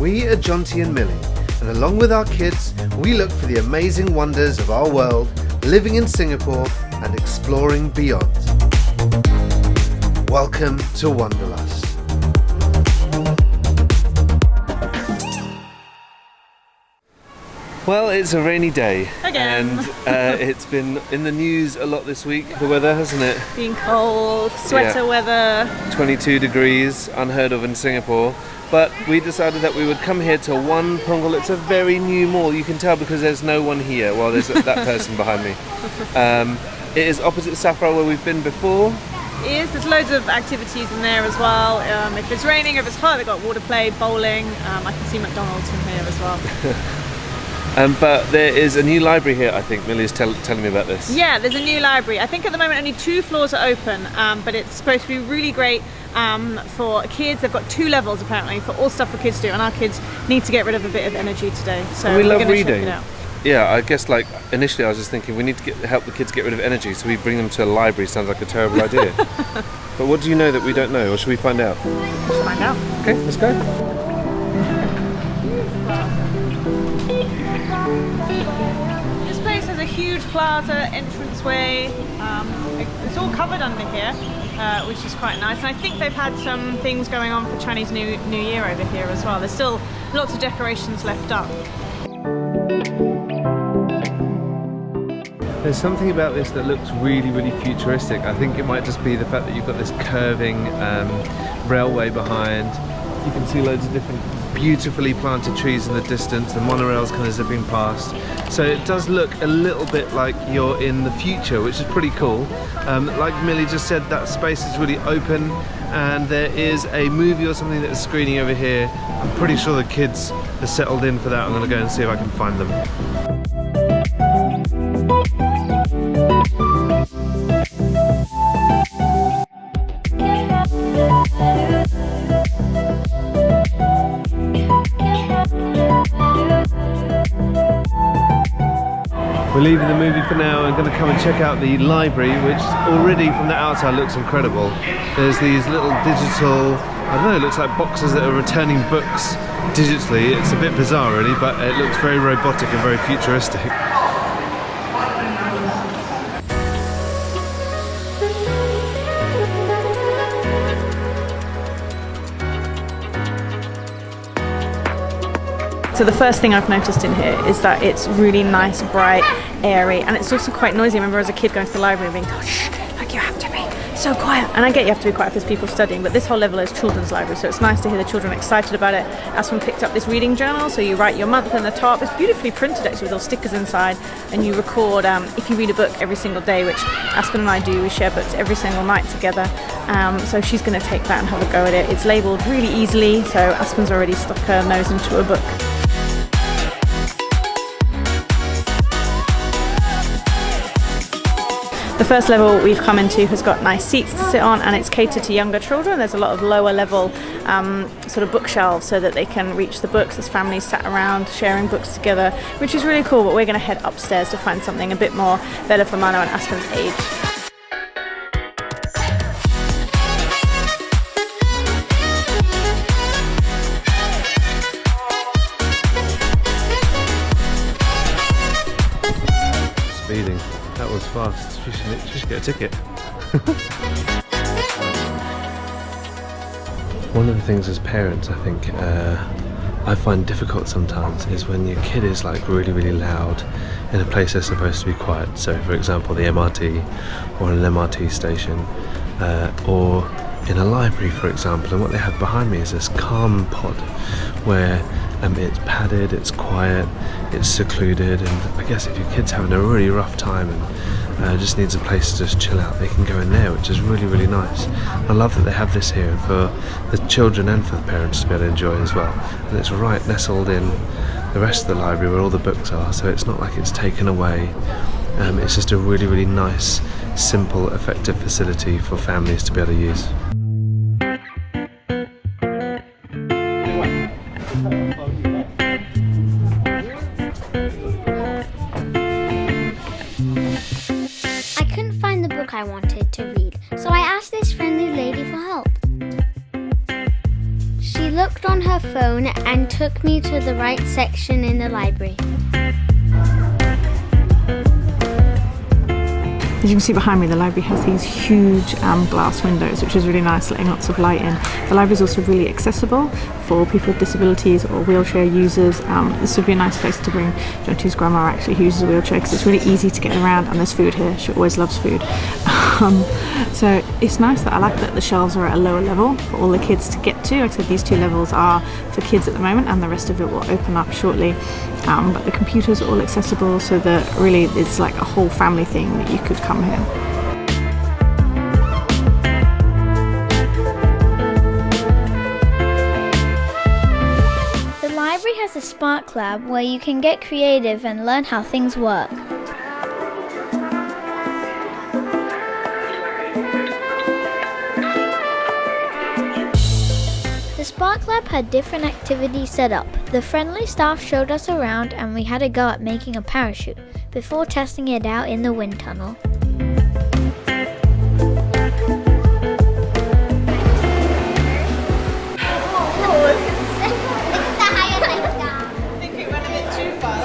We are Jonty and Millie, and along with our kids, we look for the amazing wonders of our world, living in Singapore and exploring beyond. Welcome to Wanderlust. Well, it's a rainy day. Again. And it's been in the news a lot this week, the weather, hasn't it? Being cold, sweater weather. 22 degrees, unheard of in Singapore. But we decided that we would come here to One Punggol. It's a very new mall. You can tell because there's no one here. Well, there's that person behind me. It is opposite Safra where we've been before. It is. There's loads of activities in there as well. If it's raining, if it's hot, they've got water play, bowling. I can see McDonald's from here as well. But there is a new library here, I think. Millie's telling me about this. Yeah, there's a new library. I think at the moment only 2 floors are open, but it's supposed to be really great for kids. They've got 2 levels apparently for all stuff for kids to do, and our kids need to get rid of a bit of energy today. So and we love reading. Check it out. Yeah, I guess like initially I was just thinking we need to help the kids get rid of energy, so we bring them to a library. Sounds like a terrible idea. But what do you know that we don't know, or should we find out? Let's find out. Okay, let's go. This place has a huge plaza entranceway. It's all covered under here, which is quite nice. And I think they've had some things going on for Chinese New Year over here as well. There's still lots of decorations left up. There's something about this that looks really, really futuristic. I think it might just be the fact that you've got this curving railway behind. You can see loads of different beautifully planted trees in the distance, the monorail's kind of zipping past. So it does look a little bit like you're in the future, which is pretty cool. Like Millie just said, that space is really open, and there is a movie or something that is screening over here. I'm pretty sure the kids are settled in for that. I'm going to go and see if I can find them. We're leaving the movie for now and going to come and check out the library, which already from the outside looks incredible. There's these little digital, I don't know, it looks like boxes that are returning books digitally. It's a bit bizarre really, but it looks very robotic and very futuristic. So the first thing I've noticed in here is that it's really nice, bright, airy, and it's also quite noisy. I remember as a kid going to the library and being told, shh, like you have to be so quiet. And I get you have to be quiet because people are studying, but this whole level is children's library, so it's nice to hear the children excited about it. Aspen picked up this reading journal, so you write your month in the top. It's beautifully printed actually with all stickers inside, and you record if you read a book every single day, which Aspen and I do. We share books every single night together. So she's going to take that and have a go at it. It's labelled really easily, so Aspen's already stuck her nose into a book. The first level we've come into has got nice seats to sit on, and it's catered to younger children. There's a lot of lower level sort of bookshelves so that they can reach the books as families sat around sharing books together, which is really cool. But we're going to head upstairs to find something a bit more better for Mano and Aspen's age. Speeding. That was fast. She should get a ticket. One of the things as parents I think I find difficult sometimes is when your kid is like really, really loud in a place they're supposed to be quiet. So for example the MRT or an MRT station or in a library for example, and what they have behind me is this calm pod where it's padded, it's quiet, it's secluded, and I guess if your kid's having a really rough time and just needs a place to just chill out, they can go in there, which is really, really nice. I love that they have this here for the children and for the parents to be able to enjoy as well. And it's right nestled in the rest of the library where all the books are, so it's not like it's taken away. It's just a really, really nice, simple, effective facility for families to be able to use. I wanted to read, so I asked this friendly lady for help. She looked looked on her phone and took me to the right section in the library. As you can see behind me, the library has these huge glass windows, which is really nice, letting lots of light in. The library is also really accessible for people with disabilities or wheelchair users. This would be a nice place to bring Jonty's grandma, actually, who uses a wheelchair, because it's really easy to get around, and there's food here. She always loves food. So it's nice that I like that the shelves are at a lower level for all the kids to get to. Like I said, these 2 levels are for kids at the moment, and the rest of it will open up shortly. But the computers are all accessible, so that really it's like a whole family thing that you could come here. The library has a Spark Lab where you can get creative and learn how things work. The Spark Lab had different activities set up. The friendly staff showed us around and we had a go at making a parachute before testing it out in the wind tunnel. I think it went a bit too far.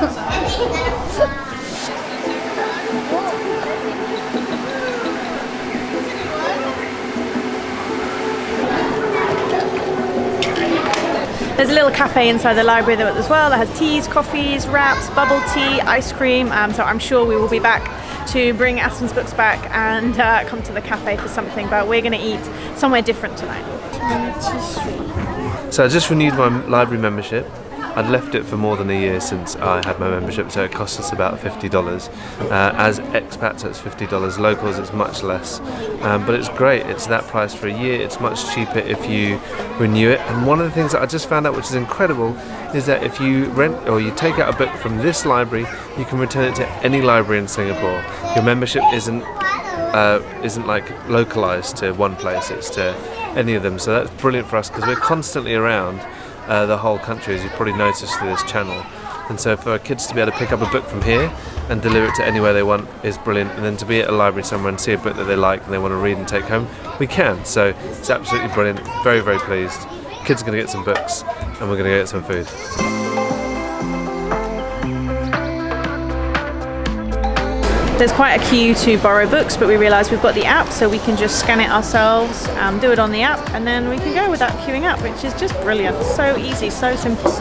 There's a little cafe inside the library as well that has teas, coffees, wraps, bubble tea, ice cream. So I'm sure we will be back to bring Aston's books back and come to the cafe for something, but we're going to eat somewhere different tonight. So I just renewed my library membership. I'd left it for more than a year since I had my membership, so it cost us about $50. As expats, it's $50. Locals, it's much less. But it's great. It's that price for a year. It's much cheaper if you renew it. And one of the things that I just found out, which is incredible, is that if you rent or you take out a book from this library, you can return it to any library in Singapore. Your membership isn't like localized to one place. It's to any of them. So that's brilliant for us because we're constantly around the whole country, as you've probably noticed through this channel. And so for our kids to be able to pick up a book from here and deliver it to anywhere they want is brilliant. And then to be at a library somewhere and see a book that they like and they want to read and take home, we can. So it's absolutely brilliant. Very, very pleased. Kids are going to get some books and we're going to get some food. There's quite a queue to borrow books, but we realised we've got the app, so we can just scan it ourselves, do it on the app, and then we can go without queuing up, which is just brilliant. So easy, so simple.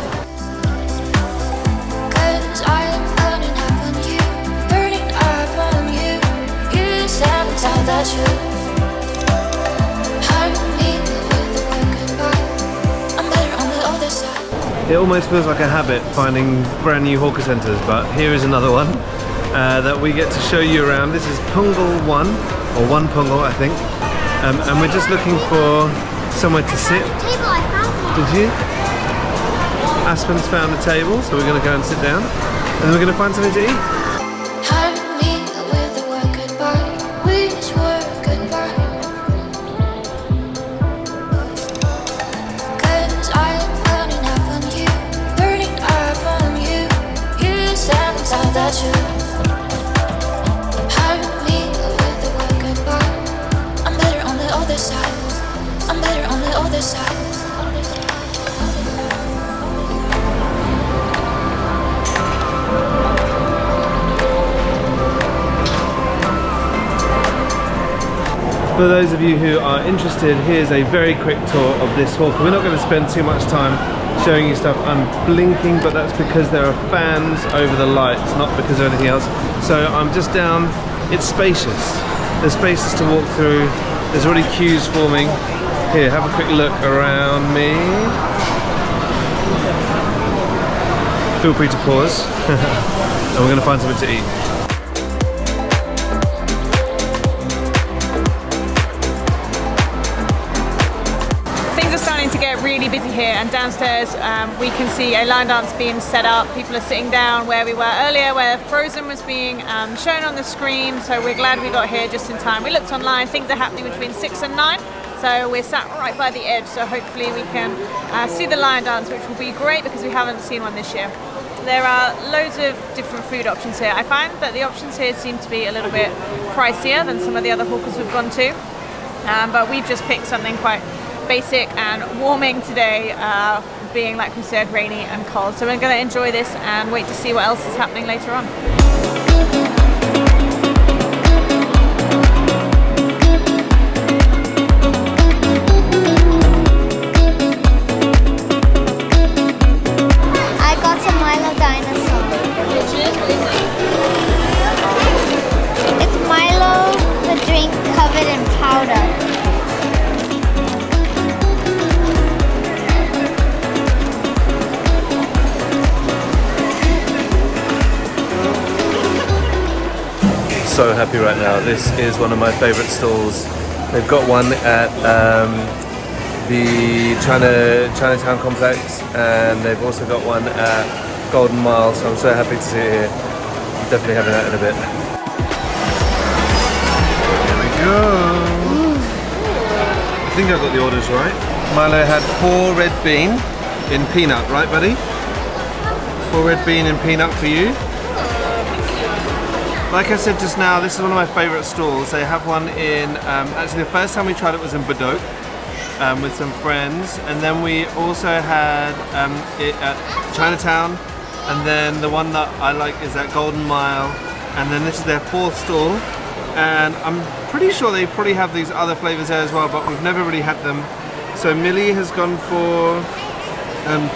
It almost feels like a habit finding brand new hawker centres, but here is another one that we get to show you around. This is Punggol 1, or One Punggol I think, and we're just looking for somewhere to sit. Did you? Aspen's found a table, so we're going to go and sit down, and then we're going to find something to eat. For those of you who are interested, here's a very quick tour of this hawker. We're not going to spend too much time showing you stuff. I'm blinking, but that's because there are fans over the lights, not because of anything else. So I'm just down. It's spacious. There's spaces to walk through. There's already queues forming. Here, have a quick look around me. Feel free to pause. And we're going to find something to eat. To get really busy here, and downstairs we can see a line dance being set up. People are sitting down where we were earlier, where Frozen was being shown on the screen, so we're glad we got here just in time. We looked online, things are happening between 6 and 9, so we're sat right by the edge, so hopefully we can see the line dance, which will be great because we haven't seen one this year. There are loads of different food options here. I find that the options here seem to be a little bit pricier than some of the other hawkers we've gone to, but we've just picked something quite basic and warming today, being, like we said, rainy and cold. So we're going to enjoy this and wait to see what else is happening later on. I got some Milo dinosaur. It's Milo, the drink covered in powder. So happy right now. This is one of my favourite stalls. They've got one at the Chinatown complex, and they've also got one at Golden Mile, so I'm so happy to see it here. I'm definitely having that in a bit. Here we go. I think I got the orders right. Milo had 4 red bean in peanut, right buddy? 4 red bean in peanut for you. Like I said just now, this is one of my favourite stalls. They have one in, actually the first time we tried it was in Badok with some friends, and then we also had it at Chinatown, and then the one that I like is at Golden Mile, and then this is their 4th stall, and I'm pretty sure they probably have these other flavours there as well, but we've never really had them. So Millie has gone for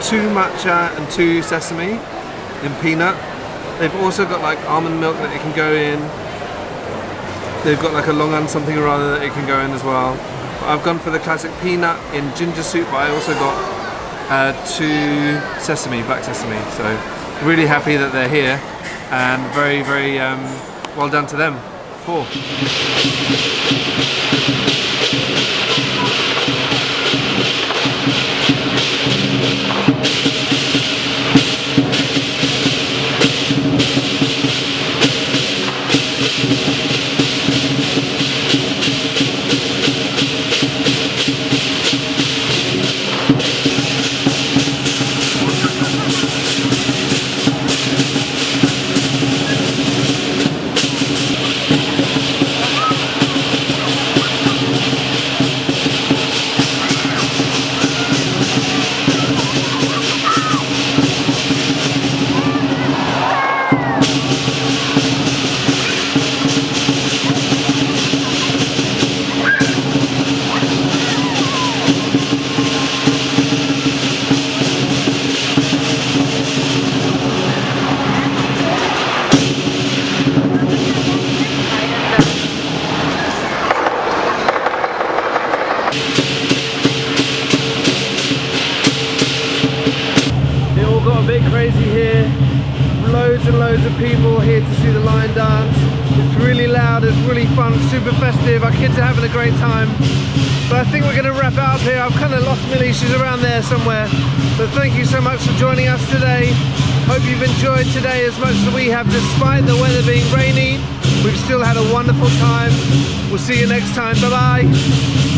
2 matcha and 2 sesame in peanut. They've also got like almond milk that it can go in. They've got like a long and something or other that it can go in as well. But I've gone for the classic peanut in ginger soup, but I also got 2 sesame, black sesame. So really happy that they're here, and very, very well done to them. 4. Crazy here, loads and loads of people here to see the lion dance. It's really loud, it's really fun, super festive. Our kids are having a great time, but I think we're going to wrap it up here. I've kind of lost Millie, she's around there somewhere, but thank you so much for joining us today. Hope you've enjoyed today as much as we have. Despite the weather being rainy, we've still had a wonderful time. We'll see you next time. Bye bye.